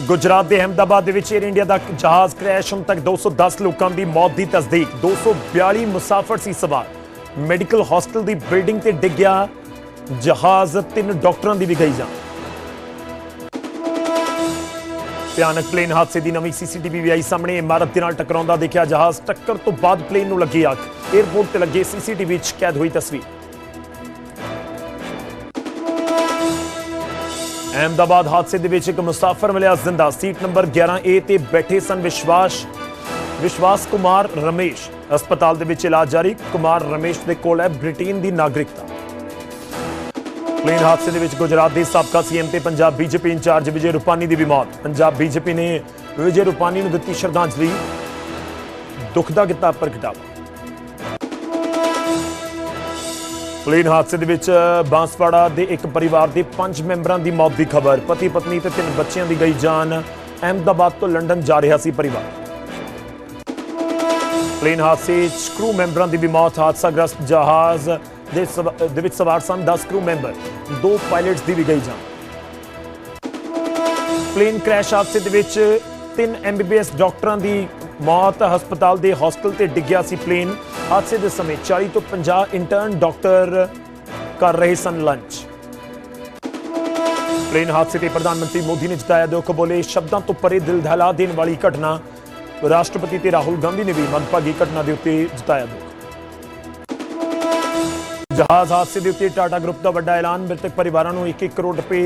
गुजरात के Ahmedabad air India का जहाज क्रैश होने तक 210 लोगों की मौत की तस्दीक। 242 मुसाफिर सी सवार। मैडिकल हॉस्टल की बिल्डिंग से डिग गया जहाज, 3 डॉक्टरों की भी गई जान। भयानक प्लेन हादसे की नवी सीसीटीवी भी आई सामने। इमारत के नाल टकराउंदा देखा जहाज। टक्कर तो बाद प्लेन नूं लगी अग। एयरपोर्ट से लगे सीसीटीवी कैद हुई तस्वीर। अहमदाबाद हादसे के विच एक मुसाफिर मिलिया जिंदा। सीट नंबर 11A ते बैठे सन विश्वास कुमार रमेश। अस्पताल दे विच इलाज जारी। कुमार रमेश दे कोल है ब्रिटेन की नागरिकता। प्लेन हादसे के विच गुजरात के साबका सीएम ते पंजाब बीजेपी इंचार्ज विजय रूपानी की भी मौत। पंजाब बीजेपी ने विजय रूपानी नूं दित्ती श्रद्धांजलि। दुख दा कीता प्रगटावा। प्लेन हादसे के विच बांसवाड़ा के एक परिवार के 5 मैंबरों की मौत की खबर। पति पत्नी ते 3 बच्चों की गई जान। अहमदाबाद तो लंडन जा रहा सी परिवार। प्लेन हादसे क्रू मैंबरों की भी मौत। हादसाग्रस्त जहाज दे विच सवार सन 10 क्रू मैंबर। 2 पायलट्स की भी गई जान। प्लेन क्रैश हादसे के विच 3 MBBS डॉक्टरों की मौत। हस्पताल के हॉस्टल से डिग्या सी प्लेन। हादसे के समय 40 तो 50 इंटर्न डॉक्टर कर रहे सन लंच। प्लेन हादसे से प्रधानमंत्री मोदी ने जताया दुख। बोले शब्दों तो परे दिल दहला देने वाली घटना। राष्ट्रपति ते राहुल गांधी ने भी मंदभागी घटना के उत्ते जताया दुख। जहाज हादसे के उत्ते टाटा ग्रुप का बड़ा ऐलान। मृतक परिवारों को 1-1 करोड़ रुपए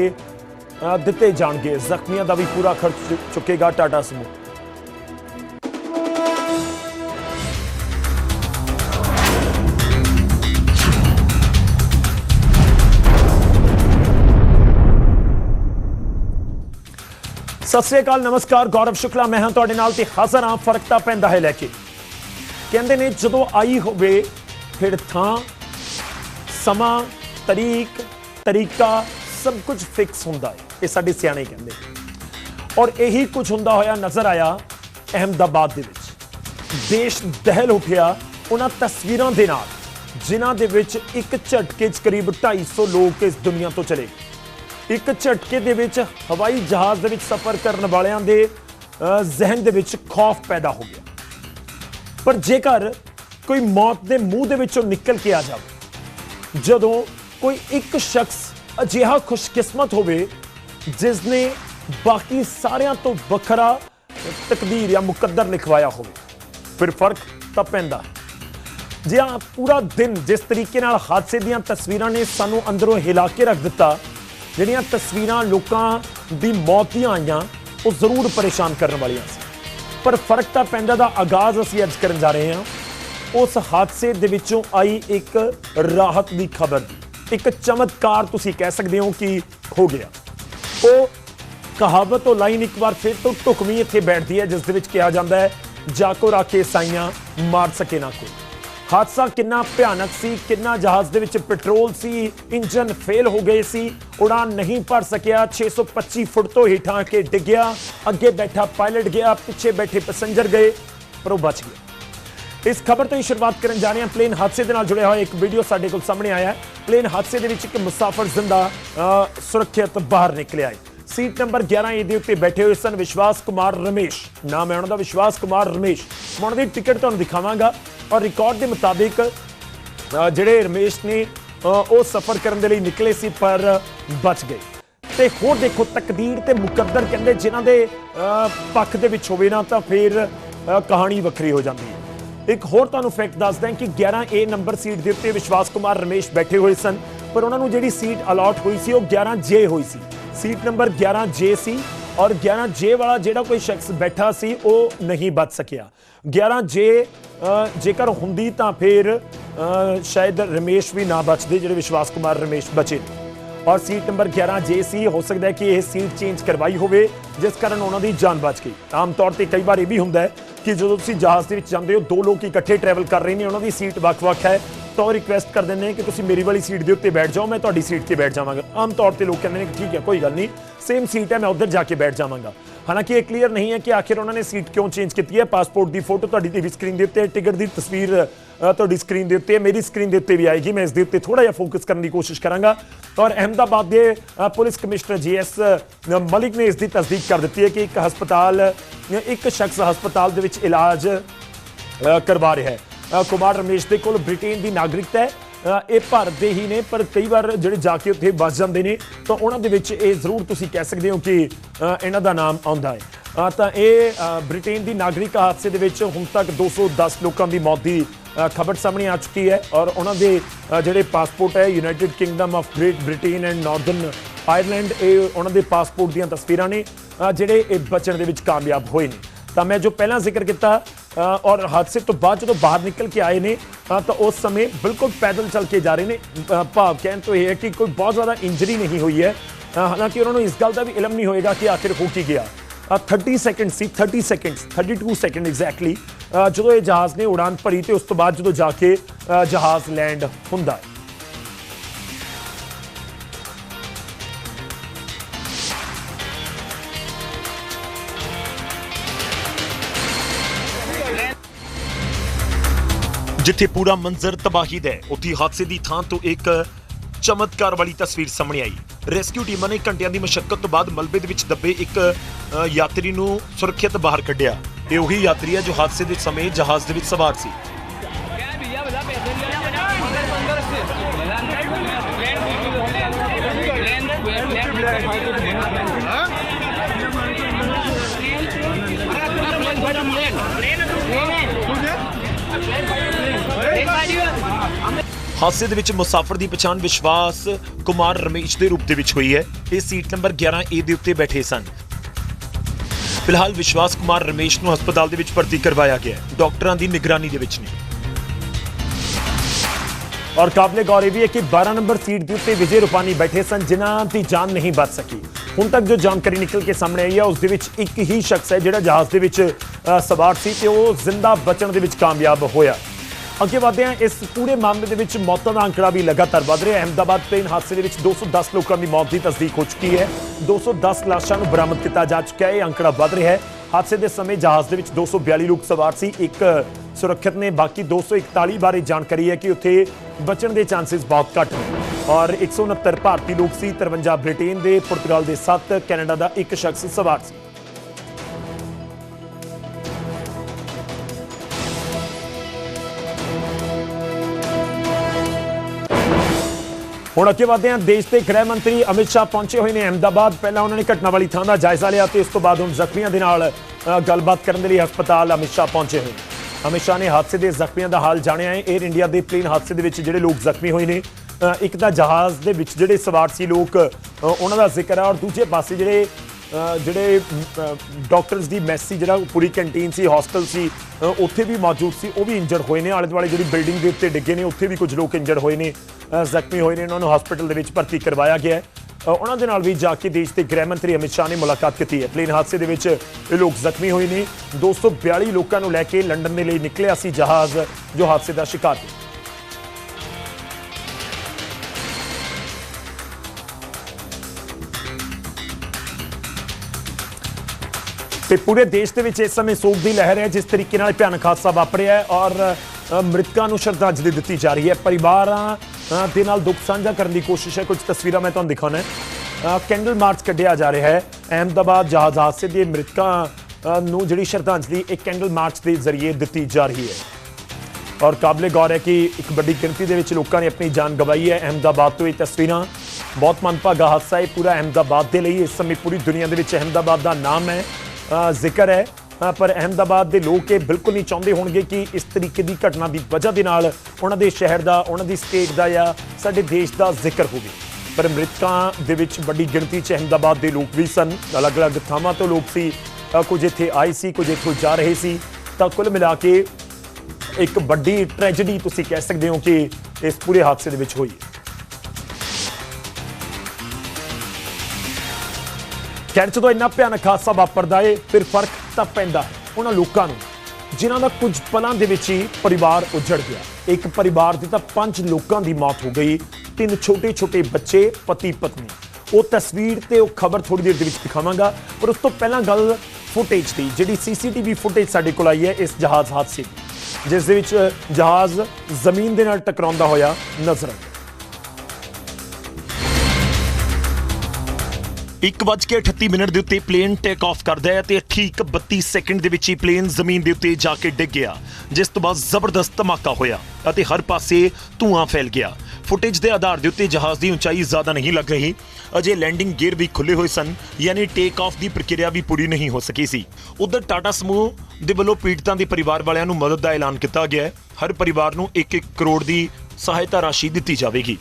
दिते जाएंगे। जख्मियों का भी पूरा खर्च चुकेगा टाटा समूह। सत श्री अकाल, नमस्कार। गौरव शुक्ला मैं हाँ तुहाडे नाल ते हाज़र हाँ फर्क तां पैंदा है लैके। कहंदे ने जदों आई होवे फिर थां समा तरीक तरीका सब कुछ फिक्स हुंदा है। ये साडे सियाणे कहंदे। और यही कुछ हुंदा होया नज़र आया अहमदाबाद दे विच। देश दहल उठिया उन्हां तस्वीरां दे नाल जिन्हां दे विच एक झटके च करीब 250 लोग इस दुनिया तो चले गए। एक झटके दे विच हवाई जहाज दे विच सफर करने वालियां दे जहन दे विच खौफ पैदा हो गया। पर जेकर कोई मौत दे मुंह दे विचों निकल के आ जाए, जदों कोई एक शख्स अजिहा खुशकिस्मत होवे जिसने बाकी सारियां तो वखरा तकदीर या मुकद्दर लिखवाया होवे, फिर फर्क तां पैंदा। जी हाँ, पूरा दिन जिस तरीके नाल हादसे दीयां तस्वीरां ने सानू अंदरों हिला के रख दिता। ਜਿਹੜੀਆਂ तस्वीरां लोगों की मौत ਦੀਆਂ आईਆਂ वो जरूर परेशान करने वालियां सी। पर फर्क तां पैंदा दा आगाज असीं अज करन जा रहे हैं उस हादसे दे विचों आई एक राहत की खबर। एक चमत्कार तुसीं कह सकते हो कि हो गया। वो कहावत तो लाइन एक बार फिर तो ढुकवीं इत्थे बैठती है जिस दे विच कहा जाता है जाको राखे साइयां मार सके ना कोई। हादसा कितना भयानक सी, कितना जहाज दे विच पेट्रोल सी, इंजन फेल हो गए सी, उड़ान नहीं भर सकिया, 625 फुट तो हेठां के डिग गया। अगे बैठा पायलट गया, पिछे बैठे पैसेंजर गए, पर वो बच गया। इस खबर तो ही शुरुआत करन जा रहे हैं। प्लेन हादसे दे नाल जुड़िया हुआ एक वीडियो साडे कोल सामने आया है। प्लेन हादसे दे विच एक मुसाफिर जिंदा सुरक्षित बाहर निकले आए। सीट नंबर 11A दे उत्ते बैठे हुए सन विश्वास कुमार रमेश। नाम है उन्होंने विश्वास कुमार रमेश। मैं उन्होंने टिकट तुहानूं दिखावांगा और रिकॉर्ड के मुताबिक जिहड़े रमेश ने वो सफर करने लई निकले सी पर बच गए। ते होर देखो तकदीर ते मुकद्दर कहंदे जिन्हां दे पक्ष दे विच होवे ना तां फिर कहानी वखरी हो जाती है। एक होर तुहानूं फैक्ट दसदा कि 11A नंबर सीट के उत्ते विश्वास कुमार रमेश बैठे हुए सन, पर उन्होंने जिहड़ी सीट अलॉट हुई सी वो 11J हुई सी। सीट नंबर 11J सी और 11J वाला जिहड़ा कोई शख्स बैठा सी वो नहीं बच सकिया। 11J जेकर हुंदी तां फिर शायद रमेश भी ना बचते, जिहड़े विश्वास कुमार रमेश बचे। और सीट नंबर 11J सी हो सकता है कि यह सीट चेंज करवाई होवे जिस कारण उन्होंने जान बच गई। आम तौर पर कई बार यह भी होंदा है कि जो तुसीं जहाज़ दे विच जांदे हो 2 लोग इकट्ठे ट्रैवल कर रहे हैं, उन्होंने सीट वख-वख है तो रिक्वेस्ट कर देंगे कि तुसीं मेरी वाली सीट के उत्ते बैठ जाओ, मैं तुहाडी सीट ते बैठ जावांगा। आम तौर पर लोग कहते हैं कि ठीक है कोई गल नहीं, सेम सीट है, मैं उधर जाके बैठ जावांगा। हालांकि ये क्लीयर नहीं है कि आखिर उन्होंने सीट क्यों चेंज की है। पासपोर्ट की फोटो तुहाडी टीवी स्क्रीन के उत्ते, टिकट की तस्वीर ਤੁਹਾਡੀ ਸਕਰੀਨ ਦੇ ਉੱਤੇ, ਮੇਰੀ ਸਕਰੀਨ ਦੇ ਉੱਤੇ ਵੀ ਆएगी। मैं इसके उत्ते थोड़ा जिहा फोकस करने की कोशिश करांगा। और अहमदाबाद के पुलिस कमिश्नर GS मलिक ने इसकी तस्दीक कर दी है कि एक शख्स हस्पताल दे विच इलाज करवा रहा है। कुमार रमेश दे कोल ब्रिटेन की नागरिकता है। ये भारत दे ही ने, पर कई बार ਜਿਹੜੇ ਜਾ ਕੇ ਉੱਥੇ ਵੱਸ ਜਾਂਦੇ ਨੇ ਤਾਂ ਉਹਨਾਂ ਦੇ ਵਿੱਚ ਇਹ ਜ਼ਰੂਰ ਤੁਸੀਂ ਕਹਿ ਸਕਦੇ ਹੋ ਕਿ ਇਹਨਾਂ ਦਾ ਨਾਮ ਆਉਂਦਾ ਹੈ। ਤਾਂ ਇਹ ਬ੍ਰਿਟੇਨ ਦੀ ਨਾਗਰਿਕ ਹਾਦਸੇ ਦੇ ਵਿੱਚ ਹੁਣ ਤੱਕ 210 ਲੋਕਾਂ ਦੀ ਮੌਤ ਦੀ ਖਬਰ ਸਾਹਮਣੇ ਆ ਚੁੱਕੀ ਹੈ। ਔਰ ਉਹਨਾਂ ਦੇ ਜਿਹੜੇ ਪਾਸਪੋਰਟ ਹੈ United Kingdom of great Britain and Northern Ireland, ਇਹ ਉਹਨਾਂ ਦੇ ਪਾਸਪੋਰਟ ਦੀਆਂ ਤਸਵੀਰਾਂ ਨੇ ਜਿਹੜੇ ਇਹ ਬਚਣ ਦੇ ਵਿੱਚ ਕਾਮਯਾਬ ਹੋਏ ਨੇ। ਤਾਂ ਮੈਂ ਜੋ ਪਹਿਲਾਂ ਜ਼ਿਕਰ ਕੀਤਾ और हादसे तो बाद जो बाहर निकल के आए ने तो उस समय बिल्कुल पैदल चल के जा रहे हैं। भाव कहन तो यह है कि कोई बहुत ज़्यादा इंजरी नहीं हुई है। हालांकि उन्होंने इस गल का भी इलम नहीं होएगा कि आखिर हो की गया। 30 सेकंड सी 30 सेकंड 32 सेकंड एग्जैक्टली जो ये जहाज़ ने उड़ान भरी तो उस तो बाद जो जाके जहाज़ लैंड हुंदा है। जिथे पूरा मंजर तबाही दा है उत्थे हादसे की थां तो एक चमत्कार वाली तस्वीर सामने आई। रेस्क्यू टीमां ने घंटियां की मशक्कत तो बाद मलबे दे विच दबे एक यात्री नूं सुरक्षित बाहर कढिया। ये उही यात्री है जो हादसे के समय जहाज दे विच सवार सी। हादसे दे विच मुसाफिर की पछाण विश्वास कुमार रमेश के रूप में हुई है। ये सीट नंबर 11A के उत्ते बैठे सन। फिलहाल विश्वास कुमार रमेश को हस्पताल दे विच भर्ती करवाया गया, डॉक्टरां की निगरानी दे विच ने। और काबिले गौर यह भी है कि 12 नंबर सीट के उत्ते विजय रूपानी बैठे सन जिन्हां दी जान नहीं बच सकी। हुण तक जो जानकारी निकल के सामने आई है उस दे विच एक ही शख्स है जिहड़ा जहाज़ दे विच सवार सी ते ओह जिंदा बचण दे विच कामयाब होया। अगे बढ़ते हैं, इस पूरे मामले के विच मौतों का आंकड़ा भी लगातार बढ़ रहा है। अहमदाबाद प्लेन हादसे के विच 210 लोगों की मौत की तस्दीक हो चुकी है। 210 लाशों को बरामद किया जा चुका है। यह आंकड़ा बढ़ रहा है। हादसे के समय जहाज़ के विच 242 लोग सवार सी, एक सुरक्षित ने, बाकी 241 बारे जानकारी है कि उत्थे बचण के चांसिस बहुत घट ने। और 169 भारतीय लोग सी, 53 ब्रिटेन के, पुर्तगाल के 7, कैनेडा का एक शख्स सवार सी। ਹੁਣ ਅੱਗੇ ਵਧਦੇ ਹਾਂ। देश के गृह मंत्री अमित शाह पहुंचे हुए हैं अहमदाबाद। पहला उन्होंने घटना वाली थां का जायजा लिया तो इस तो बाद हम जख्मियों के नाल गलबात करने के लिए हस्पताल अमित शाह पहुंचे हुए। अमित शाह ने हादसे के जख्मियों का हाल जानिया है। एयर इंडिया के प्लेन हादसे के विच जिहड़े लोग जख्मी हुए हैं, एक तो जहाज़ के विच जिहड़े सवार सी लोग उन्हां दा जिक्र है, और दूजे पासे जिहड़े डॉक्टर्स की मैस सी, जिहड़ा पूरी कैंटीन सी, हॉस्टल सी, उत्थे भी मौजूद सी, वो भी इंजर्ड हुए हैं। आले दुआले जिहड़ी बिल्डिंग के उत्ते डिगे ने उत्थे भी कुछ लोग इंजर्ड हुए हैं, जख्मी हुए हैं। उन्होंने हॉस्पिटल दे विच भर्ती करवाया गया है। उन्होंने नाल भी जाके देश के गृह मंत्री अमित शाह ने मुलाकात की है। प्लेन हादसे दे विच लोग जख्मी हुए हैं। 242 लोगों को लैके लंडन के लिए निकलिया सी जहाज़ जो हादसे का शिकार है। ਤੇ पूरे देश के इस समय सोग की लहर है। जिस तरीके ਨਾਲ भयानक हादसा वापरिया है और मृतकों को श्रद्धांजलि दी जा रही है। परिवारों के नाल दुख साझा करने की कोशिश है। कुछ तस्वीरें मैं तुहानूं दिखाना है। कैंडल मार्च कढ़िया जा रहा है। अहमदाबाद जहाज़ हादसे के मृतकों नूं जिहड़ी श्रद्धांजलि एक कैंडल मार्च के जरिए दी जा रही है। और काबिले गौर है कि एक बड़ी गिनती के लोगों ने अपनी जान गवाई है। अहमदाबाद तो ये तस्वीर बहुत मनभागा हादसा है पूरा अहमदाबाद के लिए। इस समय पूरी दुनिया के अहमदाबाद का नाम है, जिक्र है, पर अहमदाबाद के लोग ये बिल्कुल नहीं चाहते होंगे कि इस तरीके की घटना की वजह के नाल उन्होंने शहर का, उन्होंने स्टेट का या साडे देश का जिक्र हो। पर मृतकों दे विच बड़ी गिनती अहमदाबाद के लोग भी सन। अलग अलग थावां तो लोग सी, कुछ इत्थे आए सी, कुछ इत्थों जा रहे सी। तो कुल मिला के एक बड़ी ट्रैजेडी तुसीं कह सकते हो कि इस पूरे हादसे दे विच होई। कहण जो इन्ना भयानक हादसा वापरदा है फिर फर्क तां पैंदा है उन्हां लोकां नूं जिन्हां दा कुछ पलां दे विच ही परिवार उजड़ गया। एक परिवार दे तां 5 लोकां दी मौत हो गई, 3 छोटे छोटे बच्चे, पति पत्नी। वो तस्वीर ते वो खबर थोड़ी देर दे विच दिखावांगा, पर उस तो पहला गल फुटेज दी जिहड़ी CCTV फुटेज साडे कोल आई है इस जहाज़ हादसे दी। जिस दे विच जहाज़ ਜ਼ਮੀਨ ਦੇ ਨਾਲ ਟਕਰਾਉਂਦਾ ਹੋਇਆ ਨਜ਼ਰ ਆਇਆ। 1:38 ਦੇ ਉੱਤੇ ਪਲੇਨ ਟੇਕ ਆਫ ਕਰਦਾ ਹੈ ਤੇ ਠੀਕ 32 ਸੈਕਿੰਡ ਦੇ ਵਿੱਚ ਹੀ ਪਲੇਨ ਜ਼ਮੀਨ ਦੇ ਉੱਤੇ ਜਾ ਕੇ ਡਿੱਗ ਗਿਆ, ਜਿਸ ਤੋਂ ਬਾਅਦ ਜ਼ਬਰਦਸਤ ਧਮਾਕਾ ਹੋਇਆ ਅਤੇ ਹਰ ਪਾਸੇ ਧੂਆਂ ਫੈਲ ਗਿਆ। ਫੁਟੇਜ ਦੇ ਆਧਾਰ ਦੇ ਉੱਤੇ ਜਹਾਜ਼ ਦੀ ਉਚਾਈ ਜ਼ਿਆਦਾ ਨਹੀਂ ਲੱਗ ਰਹੀ, ਅਜੇ ਲੈਂਡਿੰਗ ਗੇਅਰ ਵੀ ਖੁੱਲੇ ਹੋਏ ਸਨ, ਯਾਨੀ ਟੇਕ ਆਫ ਦੀ ਪ੍ਰਕਿਰਿਆ ਵੀ ਪੂਰੀ ਨਹੀਂ ਹੋ ਸਕੀ ਸੀ। ਉਧਰ ਟਾਟਾ ਸਮੂਹ ਦੇ ਵੱਲੋਂ ਪੀੜਤਾਂ ਦੇ ਪਰਿਵਾਰ ਵਾਲਿਆਂ ਨੂੰ ਮਦਦ ਦਾ ਐਲਾਨ ਕੀਤਾ ਗਿਆ ਹੈ। ਹਰ ਪਰਿਵਾਰ ਨੂੰ 1-1 ਕਰੋੜ ਦੀ ਸਹਾਇਤਾ ਰਾਸ਼ੀ ਦਿੱਤੀ ਜਾਵੇਗੀ।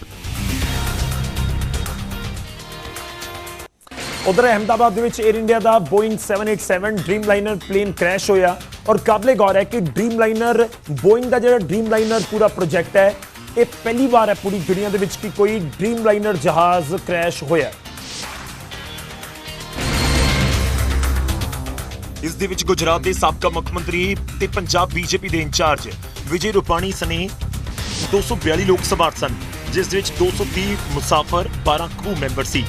उधर अहमदाबाद ਦੇ ਵਿੱਚ 에ਅਰ ਇੰਡੀਆ ਦਾ ਬੋਇੰਗ 787 ਡ੍ਰੀਮਲਾਈਨਰ ਪਲੇਨ ਕ੍ਰੈਸ਼ ਹੋਇਆ ਔਰ ਕਾਬਲੇ ਗੌਰ ਹੈ ਕਿ ਡ੍ਰੀਮਲਾਈਨਰ ਬੋਇੰਗ ਦਾ ਜਿਹੜਾ ਡ੍ਰੀਮਲਾਈਨਰ ਪੂਰਾ ਪ੍ਰੋਜੈਕਟ ਹੈ ਇਹ ਪਹਿਲੀ ਵਾਰ ਹੈ ਪੂਰੀ ਦੁਨੀਆ ਦੇ ਵਿੱਚ ਕਿ ਕੋਈ ਡ੍ਰੀਮਲਾਈਨਰ ਜਹਾਜ਼ ਕ੍ਰੈਸ਼ ਹੋਇਆ। ਇਸ ਦੇ ਵਿੱਚ ਗੁਜਰਾਤ ਦੇ ਸਾਬਕਾ ਮੁੱਖ ਮੰਤਰੀ ਤੇ ਪੰਜਾਬ ਬੀਜੇਪੀ ਦੇ ਇੰਚਾਰਜ ਵਿਜੇ ਰੂਪਾਣੀ ਸਣੇ 242 ਲੋਕ ਸਵਾਰ ਸਨ, ਜਿਸ ਦੇ ਵਿੱਚ 230 ਮੁਸਾਫਰ 12 ਕਰੂ ਮੈਂਬਰ ਸੀ।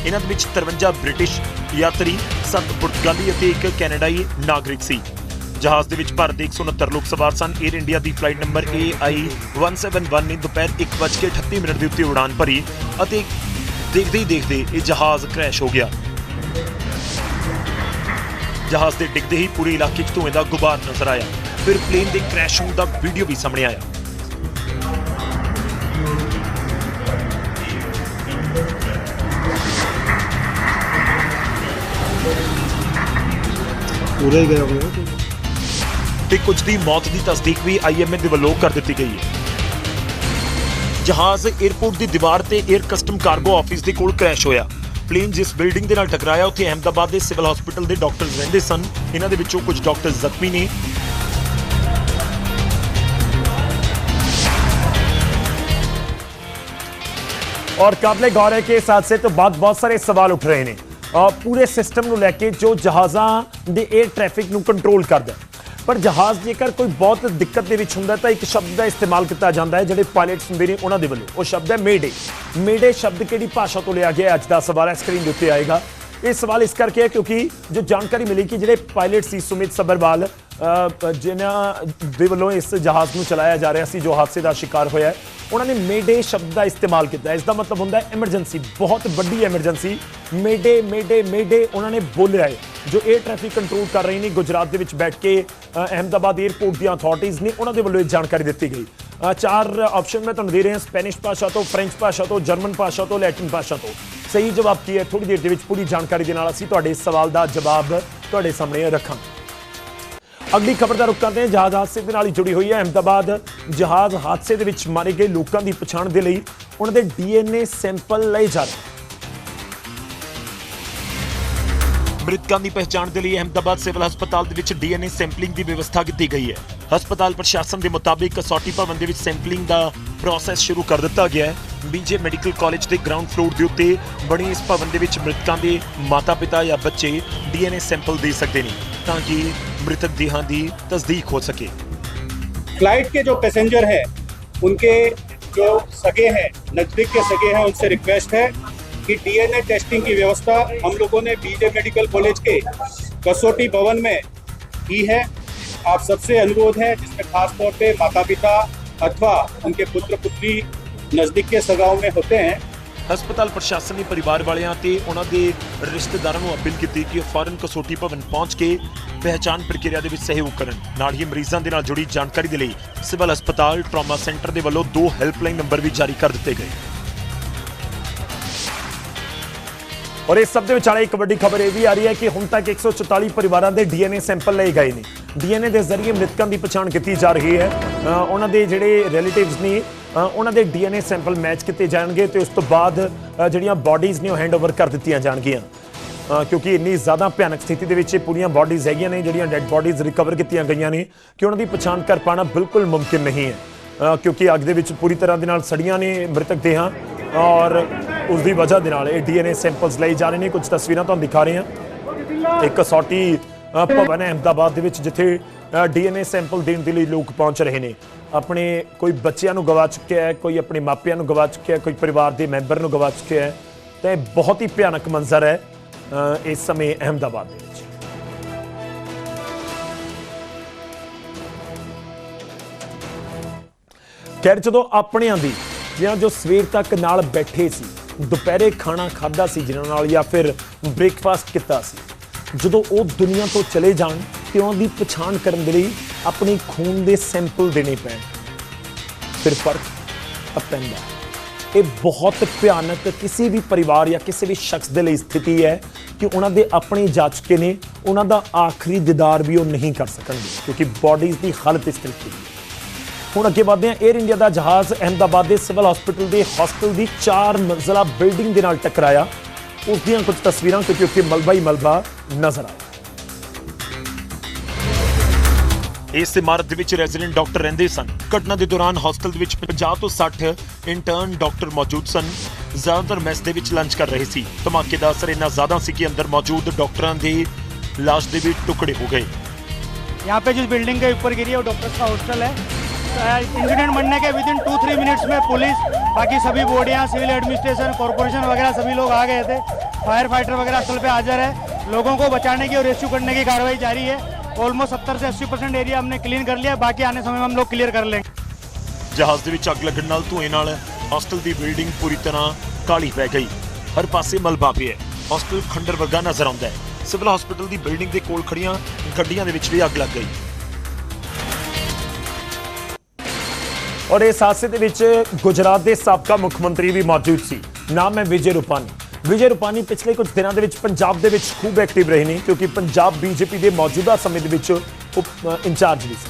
ਇਹਨਾਂ ਦੇ ਵਿੱਚ 53 ਬ੍ਰਿਟਿਸ਼ ਯਾਤਰੀ, 7 ਪੁਰਤਗਾਲੀ ਅਤੇ 1 ਕੈਨੇਡਾਈ ਨਾਗਰਿਕ ਸੀ। ਜਹਾਜ਼ ਦੇ ਵਿੱਚ ਭਾਰਤ ਦੇ 169 ਲੋਕ ਸਵਾਰ ਸਨ। 에ਅਰ ਇੰਡੀਆ ਦੀ ਫਲਾਈਟ ਨੰਬਰ AI 171 ਨੇ ਦੁਪਹਿਰ 1:38 ਦੇ ਉੱਤੇ ਉਡਾਨ ਭਰੀ ਅਤੇ ਦੇਖਦੇ ਹੀ ਦੇਖਦੇ ਇਹ ਜਹਾਜ਼ ਕ੍ਰੈਸ਼ ਹੋ ਗਿਆ। ਜਹਾਜ਼ ਦੇ ਡਿੱਗਦੇ ਹੀ ਪੂਰੇ ਇਲਾਕੇ 'ਚ ਧੂਏ ਦਾ ਗੁਬਾਰ ਨਜ਼ਰ ਆਇਆ। ਫਿਰ ਪਲੇਨ ਦੇ ਕ੍ਰੈਸ਼ ਹੋਣ ਦਾ ਵੀਡੀਓ ਵੀ ਸਾਹਮਣੇ ਆਇਆ। पूरा ही गया हुआ ਤੇ ਕੁਝ ਦੀ ਮੌਤ ਦੀ ਤਸਦੀਕ ਵੀ IMA ਦੇ ਵੱਲੋਂ ਕਰ ਦਿੱਤੀ ਗਈ ਹੈ। ਜਹਾਜ਼ 에ਅਰਪੋਰਟ ਦੀ ਦੀਵਾਰ ਤੇ 에ਅਰ ਕਸਟਮ ਕਾਰਗੋ ਆਫਿਸ ਦੇ ਕੋਲ ਕ੍ਰੈਸ਼ ਹੋਇਆ। ਪਲੇਨ ਜਿਸ ਬਿਲਡਿੰਗ ਦੇ ਨਾਲ ਟਕਰਾਇਆ ਉੱਥੇ ਅਹਿਮਦਾਬਾਦ ਦੇ ਸਿਵਲ ਹਸਪੀਟਲ ਦੇ ਡਾਕਟਰਸ ਰਹਿੰਦੇ ਸਨ। ਇਹਨਾਂ ਦੇ ਵਿੱਚੋਂ ਕੁਝ ਡਾਕਟਰ ਜ਼ਖਮੀ ਨੇ। और काबिले गौर है कि इस हादसे तो बाद बहुत सारे सवाल उठ रहे हैं पूरे सिस्टम ਨੂੰ ਲੈ ਕੇ ਜੋ ਜਹਾਜ਼ਾਂ ਦੇ 에ਅਰ ਟ੍ਰੈਫਿਕ ਨੂੰ ਕੰਟਰੋਲ ਕਰਦਾ। ਪਰ ਜਹਾਜ਼ ਜੇਕਰ ਕੋਈ ਬਹੁਤ ਦਿੱਕਤ ਦੇ ਵਿੱਚ ਹੁੰਦਾ ਤਾਂ ਇੱਕ ਸ਼ਬਦ ਦਾ ਇਸਤੇਮਾਲ ਕੀਤਾ ਜਾਂਦਾ ਹੈ ਜਿਹੜੇ ਪਾਇਲਟਸ ਹੁੰਦੇ ਨੇ ਉਹਨਾਂ ਦੇ ਵੱਲੋਂ, ਉਹ ਸ਼ਬਦ ਹੈ ਮੇਡੇ। ਮੇਡੇ ਸ਼ਬਦ ਕਿਹੜੀ ਭਾਸ਼ਾ ਤੋਂ ਲਿਆ ਗਿਆ ਅੱਜ ਦਾ ਸਵਾਲ ਹੈ, ਸਕਰੀਨ ਦੇ ਉੱਤੇ ਆਏਗਾ। ਇਹ ਸਵਾਲ ਇਸ ਕਰਕੇ ਹੈ ਕਿਉਂਕਿ ਜੋ ਜਾਣਕਾਰੀ ਮਿਲੀ ਕਿ ਜਿਹੜੇ ਪਾਇਲਟ ਸੀ ਸੁਮਿਤ ਸਬਰਵਾਲ ਜਿਨ੍ਹਾਂ ਦੇ ਵੱਲੋਂ ਇਸ ਜਹਾਜ਼ ਨੂੰ ਚਲਾਇਆ ਜਾ ਰਿਹਾ ਸੀ ਜੋ ਹਾਦਸੇ ਦਾ ਸ਼ਿਕਾਰ ਹੋਇਆ ਹੈ, ਉਹਨਾਂ ਨੇ ਮੇਡੇ ਸ਼ਬਦ ਦਾ ਇਸਤੇਮਾਲ ਕੀਤਾ। ਇਸ ਦਾ ਮਤਲਬ ਹੁੰਦਾ ਹੈ ਐਮਰਜੈਂਸੀ, ਬਹੁਤ ਵੱਡੀ ਐਮਰਜੈਂਸੀ। ਮੇਡੇ ਮੇਡੇ ਮੇਡੇ ਉਹਨਾਂ ਨੇ ਬੋਲਿਆ ਹੈ। ਜੋ 에ਅਰ ਟ੍ਰੈਫਿਕ ਕੰਟਰੋਲ ਕਰ ਰਹੀ ਨੇ ਗੁਜਰਾਤ ਦੇ ਵਿੱਚ ਬੈਠ ਕੇ ਅਹਿਮਦਾਬਾਦ 에ਅਰਪੋਰਟ ਦੀਆਂ ਅਥਾਰਟੀਜ਼ ਨੇ, ਉਹਨਾਂ ਦੇ ਵੱਲੋਂ ਇਹ ਜਾਣਕਾਰੀ ਦਿੱਤੀ ਗਈ। 4 ਆਪਸ਼ਨ ਮੈਂ ਤੁਹਾਨੂੰ ਦੇ ਰਿਹਾ, ਸਪੈਨਿਸ਼ ਭਾਸ਼ਾ ਤੋਂ, ਫ੍ਰੈਂਚ ਭਾਸ਼ਾ ਤੋਂ, ਜਰਮਨ ਭਾਸ਼ਾ ਤੋਂ, ਲੈਟਿਨ ਭਾਸ਼ਾ ਤੋਂ। ਸਹੀ ਜਵਾਬ ਕੀ ਹੈ ਥੋੜੀ ਦੇਰ ਦੇ ਵਿੱਚ ਪੂਰੀ ਜਾਣਕਾਰੀ ਦੇ ਨਾਲ ਅਸੀਂ ਤੁਹਾਡੇ ਇਸ ਸਵਾਲ ਦਾ ਜਵਾਬ ਤੁਹਾਡੇ ਸਾਹਮਣੇ ਰੱਖਾਂਗੇ। ਅਗਲੀ ਖਬਰ ਦਾ ਰੁਖ ਕਰਦੇ ਹਾਂ। ਜਹਾਜ਼ ਹਾਦਸੇ ਦੇ ਨਾਲ ਹੀ ਜੁੜੀ ਹੋਈ ਹੈ। ਅਹਿਮਦਾਬਾਦ ਜਹਾਜ਼ ਹਾਦਸੇ ਦੇ ਵਿੱਚ ਮਾਰੇ ਗਏ ਲੋਕਾਂ ਦੀ ਪਛਾਣ ਦੇ ਲਈ ਉਹਨਾਂ ਦੇ DNA ਸੈਂਪਲ ਲਏ ਜਾ ਰਹੇ। ਮ੍ਰਿਤਕਾਂ ਦੀ ਪਹਿਚਾਣ ਦੇ ਲਈ ਅਹਿਮਦਾਬਾਦ ਸਿਵਲ ਹਸਪਤਾਲ ਦੇ ਵਿੱਚ DNA ਸੈਂਪਲਿੰਗ ਦੀ ਵਿਵਸਥਾ ਕੀਤੀ ਗਈ ਹੈ। ਹਸਪਤਾਲ ਪ੍ਰਸ਼ਾਸਨ ਦੇ ਮੁਤਾਬਿਕ ਕਸੌਟੀ ਭਵਨ ਦੇ ਵਿੱਚ ਸੈਂਪਲਿੰਗ ਦਾ ਪ੍ਰੋਸੈਸ ਸ਼ੁਰੂ ਕਰ ਦਿੱਤਾ ਗਿਆ ਹੈ। BJ ਮੈਡੀਕਲ ਕਾਲਜ ਦੇ ਗਰਾਊਂਡ ਫਲੋਰ ਦੇ ਉੱਤੇ ਬਣੀ ਇਸ ਭਵਨ ਦੇ ਵਿੱਚ ਮ੍ਰਿਤਕਾਂ ਦੇ ਮਾਤਾ-ਪਿਤਾ ਜਾਂ ਬੱਚੇ DNA ਸੈਂਪਲ ਦੇ ਸਕਦੇ ਨੇ ਤਾਂ ਕਿ मृतक देहां दी तस्दीक हो सके। फ्लाइट के जो पैसेंजर हैं उनके जो सगे हैं, नजदीक के सगे हैं, उनसे रिक्वेस्ट है कि DNA टेस्टिंग की व्यवस्था हम लोगों ने BJ मेडिकल कॉलेज के कसौटी भवन में की है। आप सबसे अनुरोध है, जिसमें खास तौर पे माता पिता अथवा उनके पुत्र पुत्री नजदीक के सगाओं में होते हैं। ਹਸਪਤਾਲ ਪ੍ਰਸ਼ਾਸਨ ਨੇ ਪਰਿਵਾਰ ਵਾਲਿਆਂ ਤੇ ਉਹਨਾਂ ਦੇ ਰਿਸ਼ਤੇਦਾਰਾਂ ਨੂੰ ਅਪੀਲ ਕੀਤੀ ਕਿ ਉਹ ਫੌਰਨ ਕਸੌਟੀ ਭਵਨ ਪਹੁੰਚ ਕੇ ਪਹਿਚਾਣ ਪ੍ਰਕਿਰਿਆ ਦੇ ਵਿੱਚ ਸਹਿਯੋਗ ਕਰਨ। ਨਾਲ ਹੀ ਮਰੀਜ਼ਾਂ ਦੇ ਨਾਲ ਜੁੜੀ ਜਾਣਕਾਰੀ ਦੇ ਲਈ ਸਿਵਲ ਹਸਪਤਾਲ ਟਰਾਮਾ ਸੈਂਟਰ ਦੇ ਵੱਲੋਂ 2 ਹੈਲਪਲਾਈਨ ਨੰਬਰ ਵੀ ਜਾਰੀ ਕਰ ਦਿੱਤੇ ਗਏ। और इस सब ਦੇ ਵਿਚਾਲੇ ਇੱਕ ਵੱਡੀ ਖਬਰ ਇਹ ਵੀ ਆ ਰਹੀ ਹੈ ਕਿ ਹੁਣ ਤੱਕ 144 ਪਰਿਵਾਰਾਂ ਦੇ DNA ਸੈਂਪਲ ਲਏ ਗਏ ਨੇ। DNA ਦੇ ਜ਼ਰੀਏ ਮ੍ਰਿਤਕਾਂ ਦੀ ਪਛਾਣ ਕੀਤੀ ਜਾ ਰਹੀ ਹੈ। ਉਹਨਾਂ ਦੇ ਜਿਹੜੇ ਰਿਲੇਟਿਵਸ ਨੇ ਉਹਨਾਂ ਦੇ DNA ਸੈਂਪਲ ਮੈਚ ਕੀਤੇ ਜਾਣਗੇ ਤੇ ਉਸ ਤੋਂ ਬਾਅਦ ਜਿਹੜੀਆਂ ਬਾਡੀਜ਼ ਨੇ ਉਹ ਹੈਂਡਓਵਰ ਕਰ ਦਿੱਤੀਆਂ ਜਾਣਗੀਆਂ ਕਿਉਂਕਿ ਇੰਨੀ ਜ਼ਿਆਦਾ ਭਿਆਨਕ ਸਥਿਤੀ ਦੇ ਵਿੱਚ ਇਹ ਪੂਰੀਆਂ ਬਾਡੀਜ਼ ਹੈਗੀਆਂ ਨੇ ਜਿਹੜੀਆਂ ਡੈਡ ਬਾਡੀਜ਼ ਰਿਕਵਰ ਕੀਤੀਆਂ ਗਈਆਂ ਨੇ ਕਿ ਉਹਨਾਂ ਦੀ ਪਛਾਣ ਕਰ ਪਾਉਣਾ ਬਿਲਕੁਲ ਮੁਮਕਿਨ ਨਹੀਂ ਹੈ ਕਿਉਂਕਿ ਅੱਗ ਦੇ ਵਿੱਚ ਪੂਰੀ ਤਰ੍ਹਾਂ ਦੇ ਨਾਲ ਸੜੀਆਂ ਨੇ ਮ੍ਰਿਤਕ ਦੇਹਾਂ और उसकी वजह के नाल DNA सैंपल्स लाई जा रहे हैं। कुछ तस्वीरें तुहानूं दिखा रहे हैं। एक कसौटी भवन है अहमदाबाद दे विच जिथे DNA सैंपल देने के लिए लोग पहुंच रहे हैं। अपने कोई बच्चों को गवा चुक्या है, कोई अपने मापिया को गवा चुक्या है, कोई परिवार के मैंबर को गवा चुक्या है। तो बहुत ही भयानक मंजर है इस समय अहमदाबाद दे विच। ਖੈਰ ਜਦੋਂ ਆਪਣਿਆਂ ਦੀ ਜਿਹਨਾਂ ਜੋ ਸਵੇਰ ਤੱਕ ਨਾਲ ਬੈਠੇ ਸੀ, ਦੁਪਹਿਰੇ ਖਾਣਾ ਖਾਦਾ ਸੀ ਜਿਨ੍ਹਾਂ ਨਾਲ ਜਾਂ ਫਿਰ ਬ੍ਰੇਕਫਾਸਟ ਕੀਤਾ ਸੀ, ਜਦੋਂ ਉਹ ਦੁਨੀਆ ਤੋਂ ਚਲੇ ਜਾਣ ਤੇ ਉਹਨਾਂ ਦੀ ਪਛਾਣ ਕਰਨ ਦੇ ਲਈ ਆਪਣੇ ਖੂਨ ਦੇ ਸੈਂਪਲ ਦੇਣੇ ਪੈਣ, ਫਿਰ ਫਰਕ ਪੈਂਦਾ। ਇਹ ਬਹੁਤ ਭਿਆਨਕ ਕਿਸੇ ਵੀ ਪਰਿਵਾਰ ਜਾਂ ਕਿਸੇ ਵੀ ਸ਼ਖਸ ਦੇ ਲਈ ਸਥਿਤੀ ਹੈ ਕਿ ਉਹਨਾਂ ਦੇ ਆਪਣੇ ਜਾ ਚੁੱਕੇ ਨੇ, ਉਹਨਾਂ ਦਾ ਆਖਰੀ ਦੀਦਾਰ ਵੀ ਉਹ ਨਹੀਂ ਕਰ ਸਕਣਗੇ ਕਿਉਂਕਿ ਬਾਡੀਜ਼ ਦੀ ਹਾਲਤ ਇਸ ਤਰੀਕੇ ਦੀ ਹੈ। ਹੁਣ ਅੱਗੇ ਵਧਦੇ ਹਾਂ। 에ਅਰ ਇੰਡੀਆ ਦਾ ਜਹਾਜ਼ ਅਹਿਮਦਾਬਾਦ ਦੇ ਸਿਵਲ ਹਸਪੀਟਲ ਦੇ ਹੋਸਟਲ ਦੀ 4 ਮੰਜ਼ਲਾ ਬਿਲਡਿੰਗ ਦੇ ਨਾਲ ਟਕਰਾਇਆ। ਉਸ ਦੀਆਂ ਕੁਝ ਤਸਵੀਰਾਂ ਕਿਉਂਕਿ ਉੱਥੇ ਮਲਬਾ ਹੀ ਮਲਬਾ ਨਜ਼ਰ ਆਇਆ। ਇਸ ਇਮਾਰਤ ਦੇ ਵਿੱਚ ਰੈਜ਼ੀਡੈਂਟ ਡਾਕਟਰ ਰਹਿੰਦੇ ਸਨ। ਘਟਨਾ ਦੇ ਦੌਰਾਨ ਹੌਸਟਲ ਦੇ ਵਿੱਚ 50 ਤੋਂ 60 ਇੰਟਰਨ ਡਾਕਟਰ ਮੌਜੂਦ ਸਨ। ਜ਼ਿਆਦਾਤਰ ਮੈਸ ਦੇ ਵਿੱਚ ਲੰਚ ਕਰ ਰਹੇ ਸੀ। ਧਮਾਕੇ ਦਾ ਅਸਰ ਇੰਨਾ ਜ਼ਿਆਦਾ ਸੀ ਕਿ ਅੰਦਰ ਮੌਜੂਦ ਡਾਕਟਰਾਂ ਦੀ ਲਾਸ਼ ਦੇ ਵੀ ਟੁਕੜੇ हो गए। यहाँ पे जिस बिल्डिंग के ऊपर गिरी है वो डॉक्टर्स का हॉस्टल है। इंसिडेंट बनने के विदिन 2-3 मिनट्स में पुलिस, बाकी सभी बॉडियाँ, सिविल एडमिनिस्ट्रेशन, कॉर्पोरेशन वगैरह सभी लोग आ गए थे। फायर फाइटर वगैरह स्थल पे हाजिर है। लोगों को बचाने की और रेस्क्यू करने की कार्रवाई जारी है। ऑलमोस्ट 70 से 80% एरिया हमने क्लीन कर लिया, बाकी आने समय में हम लोग क्लियर कर लेंगे। ਜਹਾਜ਼ ਦੇ ਵਿੱਚ ਅੱਗ ਲੱਗਣ ਨਾਲ ਧੂਏ ਨਾਲ ਹੌਸਟਲ ਦੀ ਬਿਲਡਿੰਗ ਪੂਰੀ ਤਰ੍ਹਾਂ ਕਾਲੀ ਪੈ ਗਈ। ਹਰ ਪਾਸੇ ਮਲਬਾ ਪਿਆ। ਹੌਸਟਲ ਖੰਡਰ ਵਰਗਾ ਨਜ਼ਰ ਆਉਂਦਾ ਹੈ। ਸਿਵਲ ਹਸਪੀਟਲ ਦੀ ਬਿਲਡਿੰਗ ਦੇ ਕੋਲ ਖੜੀਆਂ ਗੱਡੀਆਂ ਦੇ ਵਿੱਚ ਵੀ ਅੱਗ ਲੱਗ ਗਈ। ਔਰ ਇਸ ਹਾਦਸੇ ਦੇ ਵਿੱਚ ਗੁਜਰਾਤ ਦੇ ਸਾਬਕਾ ਮੁੱਖ ਮੰਤਰੀ ਵੀ ਮੌਜੂਦ ਸੀ। ਨਾਮ ਹੈ ਵਿਜੇ ਰੂਪਾਨੀ। ਵਿਜੇ ਰੂਪਾਨੀ ਪਿਛਲੇ ਕੁਝ ਦਿਨਾਂ ਦੇ ਵਿੱਚ ਪੰਜਾਬ ਦੇ ਵਿੱਚ ਖੂਬ ਐਕਟਿਵ ਰਹੇ ਨੇ ਕਿਉਂਕਿ ਪੰਜਾਬ ਬੀਜੇਪੀ ਦੇ ਮੌਜੂਦਾ ਸਮੇਂ ਦੇ ਵਿੱਚ ਇੰਚਾਰਜ ਵੀ ਸੀ।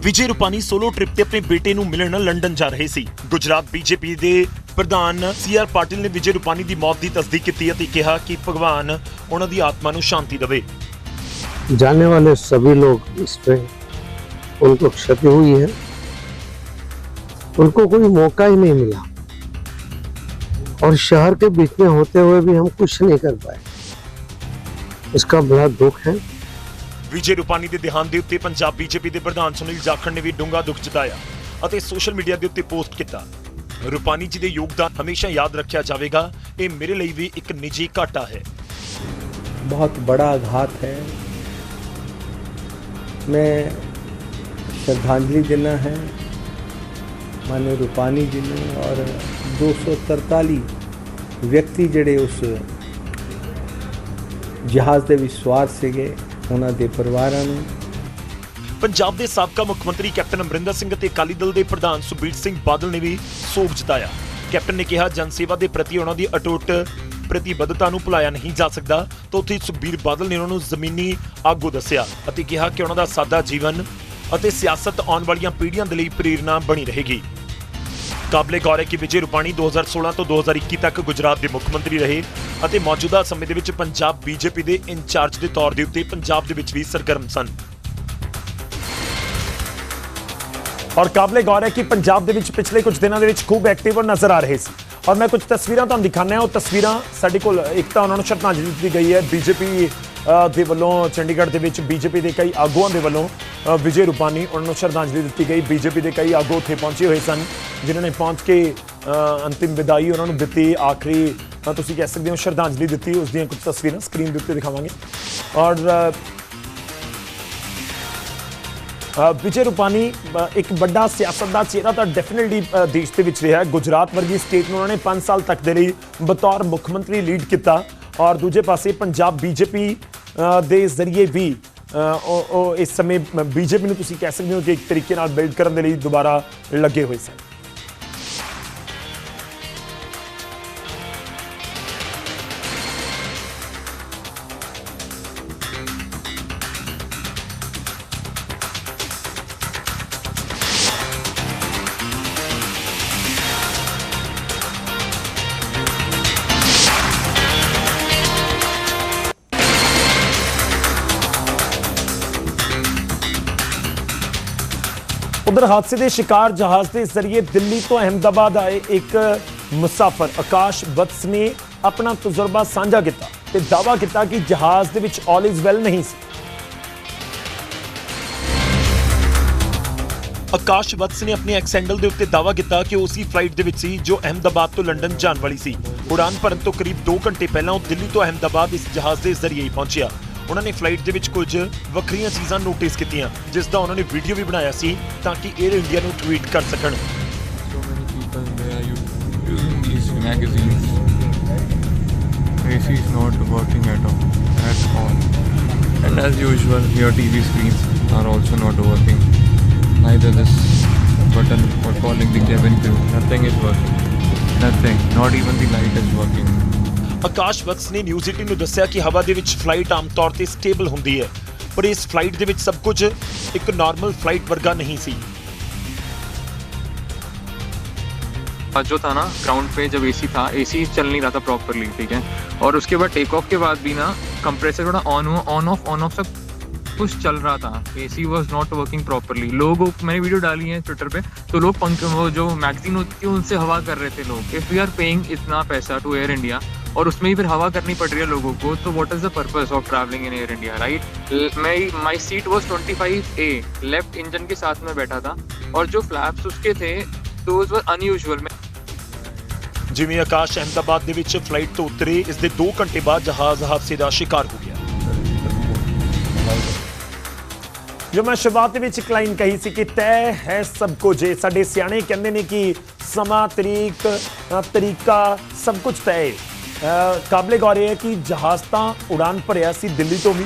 ਵਿਜੇ ਰੂਪਾਨੀ ਸੋਲੋ ਟ੍ਰਿਪ ਤੇ ਆਪਣੇ ਬੇਟੇ ਨੂੰ ਮਿਲਣ ਲੰਡਨ ਜਾ ਰਹੇ ਸੀ। ਗੁਜਰਾਤ ਬੀਜੇਪੀ ਦੇ ਪ੍ਰਧਾਨ ਸੀਆਰ ਪਾਟਿਲ ਨੇ ਵਿਜੇ ਰੂਪਾਨੀ ਦੀ ਮੌਤ ਦੀ ਤਸਦੀਕ ਕੀਤੀ ਅਤੇ ਕਿਹਾ ਕਿ ਭਗਵਾਨ ਉਹਨਾਂ ਦੀ ਆਤਮਾ ਨੂੰ ਸ਼ਾਂਤੀ ਦੇਵੇ। जाने वाले सभी लोग इसमें उनको क्षति हुई है, उनको कोई मौका ही नहीं मिला और शहर के बीच में होते हुए भी हम कुछ नहीं कर पाए। इसका बड़ा दुख है। ਵਿਜੇ ਰੂਪਾਨੀ ਦੇ ਦੇਹਾਂਤ ਦੇ ਉੱਤੇ ਪੰਜਾਬ ਬੀਜੇਪੀ ਦੇ ਪ੍ਰਧਾਨ ਸੁਨੀਲ ਜਾਖੜ ਨੇ ਵੀ ਡੂੰਘਾ ਦੁੱਖ ਜਤਾਇਆ ਅਤੇ ਸੋਸ਼ਲ ਮੀਡੀਆ ਦੇ ਉੱਤੇ ਪੋਸਟ ਕੀਤਾ। ਰੂਪਾਨੀ ਜੀ ਦੇ ਯੋਗਦਾਨ ਹਮੇਸ਼ਾ ਯਾਦ ਰੱਖਿਆ ਜਾਵੇਗਾ। ਇਹ ਮੇਰੇ ਲਈ ਵੀ ਇੱਕ ਨਿੱਜੀ ਘਾਟਾ ਹੈ। बहुत बड़ा आघात है। मैं श्रद्धांजलि देना है माननीय रूपानी जी ने और 243 व्यक्ति ਜਿਹੜੇ ਉਸ ਜਹਾਜ਼ ਦੇ ਵਿੱਚ ਸਵਾਰ ਸੀਗੇ ਉਹਨਾਂ ਦੇ ਪਰਿਵਾਰਾਂ ਨੂੰ। ਪੰਜਾਬ ਦੇ ਸਾਬਕਾ ਮੁੱਖ ਮੰਤਰੀ ਕੈਪਟਨ ਅਮਰਿੰਦਰ ਸਿੰਘ ਅਤੇ ਅਕਾਲੀ ਦਲ ਦੇ ਪ੍ਰਧਾਨ ਸੁਖਬੀਰ ਸਿੰਘ ਬਾਦਲ ਨੇ ਵੀ ਸੋਗ ਜਤਾਇਆ। ਕੈਪਟਨ ਨੇ ਕਿਹਾ ਜਨ ਸੇਵਾ ਦੇ ਪ੍ਰਤੀ ਉਹਨਾਂ ਦੀ ਅਟੁੱਟ ਪ੍ਰਤੀਬੱਧਤਾ ਨੂੰ ਭੁਲਾਇਆ ਨਹੀਂ ਜਾ ਸਕਦਾ। ਤਾਂ ਉੱਥੇ ਸੁਖਬੀਰ ਬਾਦਲ ਨੇ ਉਹਨਾਂ ਨੂੰ ਜ਼ਮੀਨੀ ਆਗੂ ਦੱਸਿਆ ਅਤੇ ਕਿਹਾ ਕਿ ਉਹਨਾਂ ਦਾ ਸਾਦਾ ਜੀਵਨ ਅਤੇ ਸਿਆਸਤ ਆਉਣ ਵਾਲੀਆਂ ਪੀੜ੍ਹੀਆਂ ਦੇ ਲਈ ਪ੍ਰੇਰਨਾ ਬਣੀ ਰਹੇਗੀ। ਕਾਬਲੇ ਗੌਰ ਹੈ ਕਿ ਵਿਜੇ ਰੂਪਾਨੀ 2016 ਤੋਂ 2021 ਤੱਕ ਗੁਜਰਾਤ ਦੇ ਮੁੱਖ ਮੰਤਰੀ ਰਹੇ ਅਤੇ ਮੌਜੂਦਾ ਸਮੇਂ ਦੇ ਵਿੱਚ ਪੰਜਾਬ ਬੀਜੇਪੀ ਦੇ ਇੰਚਾਰਜ ਦੇ ਤੌਰ ਦੇ ਉੱਤੇ ਪੰਜਾਬ ਦੇ ਵਿੱਚ ਵੀ ਸਰਗਰਮ ਸਨ। ਔਰ ਕਾਬਲੇ ਗੌਰ ਹੈ ਕਿ ਪੰਜਾਬ ਦੇ ਵਿੱਚ ਪਿਛਲੇ ਕੁਝ ਦਿਨਾਂ ਦੇ ਵਿੱਚ ਖੂਬ ਐਕਟਿਵ ਨਜ਼ਰ ਆ ਰਹੇ ਸੀ। ਔਰ ਮੈਂ ਕੁਝ ਤਸਵੀਰਾਂ ਤੁਹਾਨੂੰ ਦਿਖਾਉਂਦਾ। ਉਹ ਤਸਵੀਰਾਂ ਸਾਡੇ ਕੋਲ ਇੱਕ ਤਾਂ ਉਹਨਾਂ ਨੂੰ ਸ਼ਰਧਾਂਜਲੀ ਦਿੱਤੀ ਗਈ ਹੈ ਬੀਜੇਪੀ ਦੇ ਵੱਲੋਂ। ਚੰਡੀਗੜ੍ਹ ਦੇ ਵਿੱਚ ਬੀਜੇਪੀ ਦੇ ਕਈ ਆਗੂਆਂ ਦੇ ਵੱਲੋਂ ਵਿਜੇ ਰੂਪਾਨੀ ਉਹਨਾਂ ਨੂੰ ਸ਼ਰਧਾਂਜਲੀ ਦਿੱਤੀ ਗਈ। ਬੀਜੇਪੀ ਦੇ ਕਈ ਆਗੂ ਉੱਥੇ ਪਹੁੰਚੇ ਹੋਏ ਸਨ ਜਿਨ੍ਹਾਂ ਨੇ ਪਹੁੰਚ ਕੇ ਅੰਤਿਮ ਵਿਦਾਈ ਉਹਨਾਂ ਨੂੰ ਦਿੱਤੀ। ਆਖਰੀ ਤੁਸੀਂ ਕਹਿ ਸਕਦੇ ਹੋ ਸ਼ਰਧਾਂਜਲੀ ਦਿੱਤੀ। ਉਸ ਦੀਆਂ ਕੁਝ ਤਸਵੀਰਾਂ ਸਕਰੀਨ ਦੇ ਉੱਤੇ ਦਿਖਾਵਾਂਗੇ। ਔਰ ਵਿਜੇ ਰੂਪਾਨੀ ਇੱਕ ਵੱਡਾ ਸਿਆਸਤ ਦਾ ਚਿਹਰਾ ਤਾਂ ਡੈਫੀਨਿਟਲੀ ਦੇਸ਼ ਦੇ ਵਿੱਚ ਰਿਹਾ। ਗੁਜਰਾਤ ਵਰਗੀ ਸਟੇਟ ਨੂੰ ਉਹਨਾਂ ਨੇ 5 ਸਾਲ ਤੱਕ ਦੇ ਲਈ ਬਤੌਰ ਮੁੱਖ ਮੰਤਰੀ ਲੀਡ ਕੀਤਾ। ਔਰ ਦੂਜੇ ਪਾਸੇ ਪੰਜਾਬ ਬੀਜੇਪੀ ਦੇ ਜ਼ਰੀਏ ਵੀ ਉਹ ਇਸ ਸਮੇਂ ਬੀਜੇਪੀ ਨੂੰ ਤੁਸੀਂ ਕਹਿ ਸਕਦੇ ਹੋ ਕਿ ਇੱਕ ਤਰੀਕੇ ਨਾਲ ਬਿਲਡ ਕਰਨ ਦੇ ਲਈ ਦੁਬਾਰਾ ਲੱਗੇ ਹੋਏ ਸਨ। उधर हादसे के शिकार जहाज के जरिए दिल्ली तो अहमदाबाद आए एक मुसाफर आकाश वत्स ने अपना तजुर्बा साझा किया ते दावा किया कि जहाज दे विच ऑल इज वेल नहीं सी। आकाश वत्स ने अपने एक्सेंडल ਦੇ ਉੱਤੇ ਦਾਅਵਾ ਕੀਤਾ ਕਿ ਉਸੇ ਫਲਾਈਟ ਦੇ ਵਿੱਚ ਸੀ ਜੋ ਅਹਿਮਦਾਬਾਦ ਤੋਂ ਲੰਡਨ ਜਾਣ ਵਾਲੀ ਸੀ। ਉਡਾਨ ਭਰਨ ਤੋਂ ਕਰੀਬ 2 ਘੰਟੇ ਪਹਿਲਾਂ ਉਹ ਦਿੱਲੀ ਤੋਂ ਅਹਿਮਦਾਬਾਦ ਇਸ ਜਹਾਜ਼ ਦੇ ਜ਼ਰੀਏ ਹੀ ਪਹੁੰਚਿਆ। ਉਹਨਾਂ ਨੇ ਫਲਾਈਟ ਦੇ ਵਿੱਚ ਕੁਝ ਵੱਖਰੀਆਂ ਚੀਜ਼ਾਂ ਨੋਟਿਸ ਕੀਤੀਆਂ, ਜਿਸ ਦਾ ਉਹਨਾਂ ਨੇ ਵੀਡੀਓ ਵੀ ਬਣਾਇਆ ਸੀ ਤਾਂ ਕਿ 에ਅਰ ਇੰਡੀਆ ਨੂੰ ਟਵੀਟ ਕਰ ਸਕਣ। So many people they are using these magazines. AC is not working at all. And as usual, your TV screens are also not working. Neither this button for calling the cabin crew. Nothing is working. Nothing. Not even the light is working. ਆਕਾਸ਼ ਵਤਸ ਨੇ news 18 ਨੂੰ ਦੱਸਿਆ ਕਿ ਹਵਾ ਦੇ ਵਿੱਚ flight ਆਮ ਤੌਰ ਤੇ stable ਹੁੰਦੀ ਹੈ, ਪਰ ਇਸ ਫਲਾਈਟ ਦੇ ਵਿੱਚ ਸਭ ਕੁਝ ਇੱਕ ਨਾਰਮਲ ਫਲਾਈਟ ਵਰਗਾ ਨਹੀਂ ਸੀ। जो था ना ग्राउंड पे जब एसी था, एसी चल नहीं रहा था प्रॉपरली, ठीक है। और उसके बाद टेक ऑफ के बाद भी ना कंप्रेसर थोड़ा ऑन ऑफ सब कुछ चल रहा था। AC was not working properly. लोग, मैंने वीडियो डाली है ट्विटर पे, तो लोग वो जो मैगजीन होती है उनसे हवा कर रहे थे लोग। इफ़ वी आर पेइंग इतना पैसा टू एयर इंडिया और उसमें ही फिर हवा करनी पड़ रही है लोगों को, तो what is the purpose of travelling in air India, right. My seat was 25A, left engine के साथ में बैठा था, और जो फ्लैप्स उसके थे दोज वर अनयूजुअल। ਜਿਵੇਂ ਆਕਾਸ਼ ਅਹਿਮਦਾਬਾਦ ਦੇ ਵਿੱਚ ਫਲਾਈਟ ਤੋਂ ਉਤਰੇ, ਇਸ ਦੇ 2 ਘੰਟੇ ਬਾਅਦ ਜਹਾਜ਼ ਹਾਦਸੇ ਦਾ ਸ਼ਿਕਾਰ ਹੋ ਗਿਆ। ਜੋ ਮੈਂ ਸ਼ੁਰੂਆਤ ਦੇ ਵਿੱਚ ਇੱਕ ਲਾਈਨ ਕਹੀ ਸੀ ਕਿ ਤੈਅ ਹੈ ਸਭ ਕੁਝ, ਸਾਡੇ ਸਿਆਣੇ ਕਹਿੰਦੇ ਨੇ ਕਿ ਸਮਾਂ, ਤਰੀਕਾ ਸਭ ਕੁਝ ਤੈਅ ਹੈ। ਕਾਬਲੇ ਗੌਰ ਹੈ ਕਿ ਜਹਾਜ਼ ਤਾਂ ਉਡਾਨ ਭਰਿਆ ਸੀ ਦਿੱਲੀ ਤੋਂ ਵੀ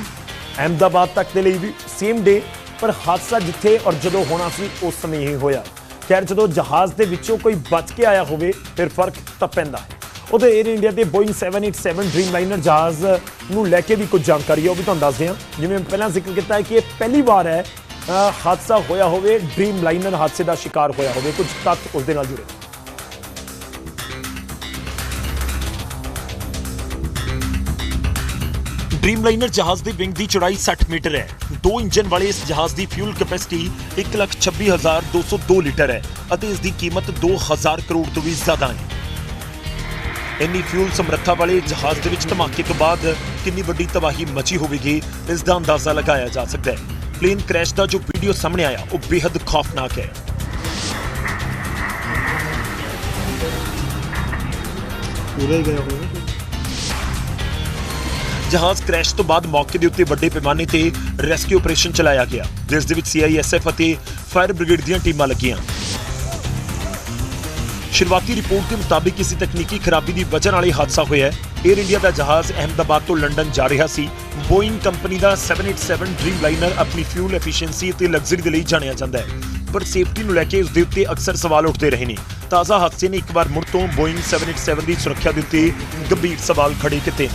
ਅਹਿਮਦਾਬਾਦ ਤੱਕ ਦੇ ਲਈ ਵੀ ਸੇਮ ਡੇ, ਪਰ ਹਾਦਸਾ ਜਿੱਥੇ ਔਰ ਜਦੋਂ ਹੋਣਾ ਸੀ ਉਸ ਸਮੇਂ ਹੀ ਹੋਇਆ। ਖੈਰ, ਜਦੋਂ ਜਹਾਜ਼ ਦੇ ਵਿੱਚੋਂ ਕੋਈ ਬਚ ਕੇ ਆਇਆ ਹੋਵੇ ਫਿਰ ਫਰਕ ਤਾਂ ਪੈਂਦਾ ਹੈ। ਉਹਦੇ 에ਅਰ ਇੰਡੀਆ ਦੇ ਬੋਇੰਗ 787 ਡ੍ਰੀਮਲਾਈਨਰ ਜਹਾਜ਼ ਨੂੰ ਲੈ ਕੇ ਵੀ ਕੁਝ ਜਾਣਕਾਰੀ ਹੈ, ਉਹ ਵੀ ਤੁਹਾਨੂੰ ਦੱਸਦੇ ਹਾਂ। ਜਿਵੇਂ ਪਹਿਲਾਂ ਜ਼ਿਕਰ ਕੀਤਾ ਹੈ ਕਿ ਇਹ ਪਹਿਲੀ ਵਾਰ ਹੈ ਹਾਦਸਾ ਹੋਇਆ ਹੋਵੇ, ਡ੍ਰੀਮਲਾਈਨਰ ਹਾਦਸੇ ਦਾ ਸ਼ਿਕਾਰ ਹੋਇਆ ਹੋਵੇ। ਕੁਝ ਤੱਥ ਉਸ ਦੇ ਨਾਲ ਜੁੜੇ। ਡ੍ਰੀਮਲਾਈਨਰ ਜਹਾਜ਼ ਦੇ ਵਿੰਗ ਦੀ ਚੌੜਾਈ 60 ਮੀਟਰ ਹੈ। 2 ਇੰਜਨ ਵਾਲੇ ਇਸ ਜਹਾਜ਼ ਦੀ ਫਿਊਲ ਕੈਪੈਸਿਟੀ 1,26,202 ਲੀਟਰ ਹੈ ਅਤੇ ਇਸ ਦੀ ਕੀਮਤ 2,000 ਕਰੋੜ ਤੋਂ ਵੀ ਜ਼ਿਆਦਾ ਹੈ। ਇੰਨੀ ਫਿਊਲ ਸਮਰੱਥਾ ਵਾਲੇ ਜਹਾਜ਼ ਦੇ ਵਿੱਚ ਧਮਾਕੇ ਤੋਂ ਬਾਅਦ ਕਿੰਨੀ ਵੱਡੀ ਤਬਾਹੀ ਮਚੀ ਹੋਵੇਗੀ, ਇਸ ਦਾ ਅੰਦਾਜ਼ਾ ਲਗਾਇਆ ਜਾ ਸਕਦਾ ਹੈ। ਪਲੇਨ ਕ੍ਰੈਸ਼ ਦਾ ਜੋ ਵੀਡੀਓ ਸਾਹਮਣੇ ਆਇਆ ਉਹ ਬੇहद ਖੌਫਨਾਕ ਹੈ। पूरा ही गया होगा। ਜਹਾਜ਼ ਕ੍ਰੈਸ਼ ਤੋਂ ਬਾਅਦ ਮੌਕੇ ਦੇ ਉੱਤੇ ਵੱਡੇ ਪੈਮਾਨੇ ਤੇ ਰੈਸਕਿਊ ਆਪਰੇਸ਼ਨ ਚਲਾਇਆ ਗਿਆ, ਜਿਸ ਦੇ ਵਿੱਚ CISF ਅਤੇ ਫਾਇਰ ਬ੍ਰਿਗੇਡ ਦੀਆਂ ਟੀਮਾਂ ਲੱਗੀਆਂ। ਸ਼ੁਰੂਆਤੀ ਰਿਪੋਰਟ ਦੇ ਮੁਤਾਬਿਕ ਕਿਸੇ ਤਕਨੀਕੀ ਖਰਾਬੀ ਦੀ ਵਜ੍ਹਾ ਨਾਲ ਇਹ ਹਾਦਸਾ ਹੋਇਆ ਹੈ। 에ਅਰ ਇੰਡੀਆ ਦਾ ਜਹਾਜ਼ ਅਹਿਮਦਾਬਾਦ ਤੋਂ ਲੰਡਨ ਜਾ ਰਿਹਾ ਸੀ। ਬੋਇੰਗ ਕੰਪਨੀ ਦਾ 787 ਡ੍ਰੀਮਲਾਈਨਰ ਆਪਣੀ ਫਿਊਲ ਐਫੀਸ਼ੀਐਂਸੀ ਅਤੇ ਲਗਜ਼ਰੀ ਦੇ ਲਈ ਜਾਣਿਆ ਜਾਂਦਾ ਹੈ, ਪਰ ਸੇਫਟੀ ਨੂੰ ਲੈ ਕੇ ਉਸ ਦੇ ਉੱਤੇ ਅਕਸਰ ਸਵਾਲ ਉੱਠਦੇ ਰਹੇ ਨੇ। ਤਾਜ਼ਾ ਹਾਦਸੇ ਨੇ ਇੱਕ ਵਾਰ ਮੁੜ ਤੋਂ ਬੋਇੰਗ 787 ਦੀ ਸੁਰੱਖਿਆ ਦੇ ਉੱਤੇ ਗੰਭੀਰ ਸਵਾਲ ਖੜੇ ਕੀਤੇ।